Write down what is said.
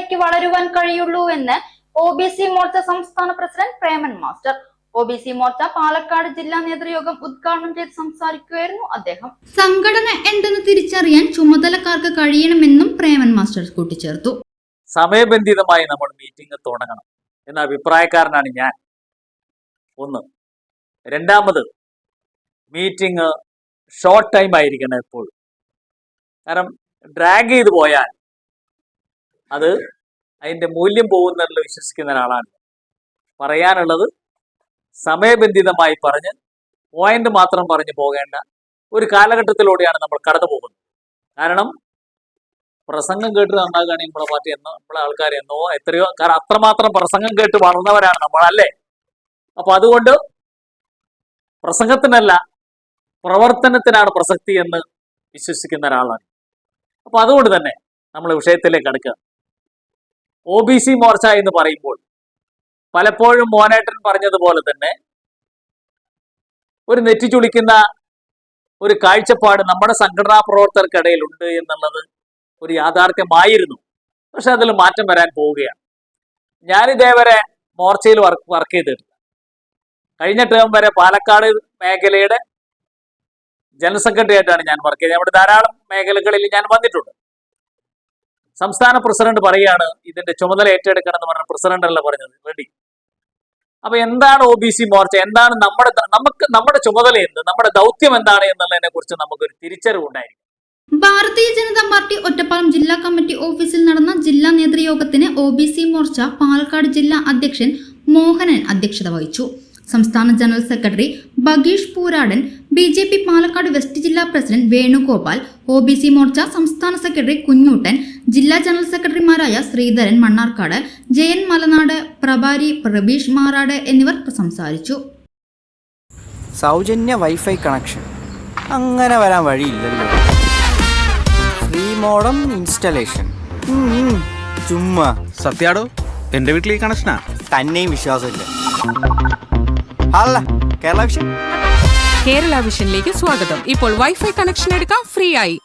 നിലയ്ക്ക് വളരുവാൻ കഴിയുള്ളൂ എന്ന് OBC മോർച്ച സംസ്ഥാന president Preman master. OBC Morcha Palakkad ജില്ലാ നേതൃയോഗം ഉദ്ഘാടനം ചെയ്ത് സംസാരിക്കുകയായിരുന്നു അദ്ദേഹം. സംഘടന എന്തെന്ന് തിരിച്ചറിയാൻ ചുമതലക്കാർക്ക് കഴിയണമെന്നും പ്രേമൻ മാസ്റ്റർ കൂട്ടിച്ചേർത്തു. സമയബന്ധിതമായി നമ്മൾ മീറ്റിംഗ് തുടങ്ങണം എന്ന അഭിപ്രായക്കാരനാണ് ഞാൻ. ഒന്ന്. രണ്ടാമത്, മീറ്റിംഗ് ഷോർട്ട് ടൈം ആയിരിക്കണം എപ്പോഴും. കാരണം ഡ്രാഗ് ചെയ്ത് പോയാൽ അത് അതിൻ്റെ മൂല്യം പോകുന്നതിൽ വിശ്വസിക്കുന്ന ഒരാളാണ്. പറയാനുള്ളത് സമയബന്ധിതമായി പറഞ്ഞ് പോയിന്റ് മാത്രം പറഞ്ഞു പോകേണ്ട ഒരു കാലഘട്ടത്തിലൂടെയാണ് നമ്മൾ കടന്നു പോകുന്നത്. കാരണം പ്രസംഗം കേട്ട് നന്നാകുകയാണെങ്കിൽ നമ്മളെ പാർട്ടി നമ്മളെ ആൾക്കാർ എത്രയോ കാരണം അത്രമാത്രം പ്രസംഗം കേട്ട് വളർന്നവരാണ് നമ്മളല്ലേ. അപ്പൊ അതുകൊണ്ട് പ്രസംഗത്തിനല്ല പ്രവർത്തനത്തിനാണ് പ്രസക്തി എന്ന് വിശ്വസിക്കുന്ന ഒരാളാണ്. അപ്പൊ അതുകൊണ്ട് തന്നെ നമ്മൾ വിഷയത്തിലേക്ക് അടുക്കുക. OBC മോർച്ച എന്ന് പറയുമ്പോൾ പലപ്പോഴും മോനേട്ടൻ പറഞ്ഞതുപോലെ തന്നെ ഒരു നെറ്റിച്ചുളിക്കുന്ന ഒരു കാഴ്ചപ്പാട് നമ്മുടെ സംഘടനാ പ്രവർത്തകർക്കിടയിൽ ഉണ്ട് എന്നുള്ളത് ഒരു യാഥാർത്ഥ്യമായിരുന്നു. പക്ഷെ അതിൽ മാറ്റം വരാൻ പോവുകയാണ്. ഞാനിതേവരെ മോർച്ചയിൽ വർക്ക് ചെയ്തിട്ടില്ല. കഴിഞ്ഞ ടേം വരെ പാലക്കാട് മേഖലയുടെ ജനറൽ സെക്രട്ടറി ആയിട്ടാണ് ഞാൻ വർക്ക് ചെയ്തത്. അവിടെ ധാരാളം മേഖലകളിൽ ഞാൻ വന്നിട്ടുണ്ട്. സംസ്ഥാന പ്രസിഡന്റ് പറയുകയാണ് ഇതിന്റെ ചുമതല ഏറ്റെടുക്കണം എന്ന് പറഞ്ഞ പ്രസിഡന്റ് അല്ല പറഞ്ഞത്, റെഡി. അപ്പൊ എന്താണ് OBC മോർച്ച, എന്താണ് നമ്മുടെ ചുമതല എന്ത്, നമ്മുടെ ദൗത്യം എന്താണ് എന്നുള്ളതിനെ കുറിച്ച് നമുക്കൊരു തിരിച്ചറിവുണ്ടായിരിക്കും. ഭാരതീയ ജനതാ പാർട്ടി ഒറ്റപ്പാലം ജില്ലാ കമ്മിറ്റി ഓഫീസിൽ നടന്ന ജില്ലാ നേതൃയോഗത്തിന് OBC മോർച്ച പാലക്കാട് ജില്ലാ അധ്യക്ഷൻ മോഹനൻ അധ്യക്ഷത വഹിച്ചു. സംസ്ഥാന general secretary Bageesh Pooradan, BJP Palakkad west ജില്ലാ പ്രസിഡന്റ് വേണുഗോപാൽ, OBC മോർച്ച സംസ്ഥാന സെക്രട്ടറി കുഞ്ഞൂട്ടൻ, ജില്ലാ ജനറൽ സെക്രട്ടറിമാരായ ശ്രീധരൻ മണ്ണാർക്കാട്, ജയൻ മലനാട്, പ്രഭാരി പ്രബീഷ് മാറാട് എന്നിവർ സംസാരിച്ചു. സൗജന്യ വൈഫൈ കണക്ഷൻ അങ്ങനെ വരാൻ വഴിയില്ലല്ലോ. ഫ്രീ മോഡം ഇൻസ്റ്റലേഷൻ ചുമ്മാ. സത്യാടോ, എന്റെ വീട്ടിൽ ഈ കണക്ഷനാ. തന്നെയും വിശ്വാസമില്ല. അല്ല, കേരള വിഷൻ. കേരള വിഷനിലേക്ക് സ്വാഗതം. ഇപ്പോൾ വൈഫൈ കണക്ഷൻ എടുക്കാം ഫ്രീ ആയി.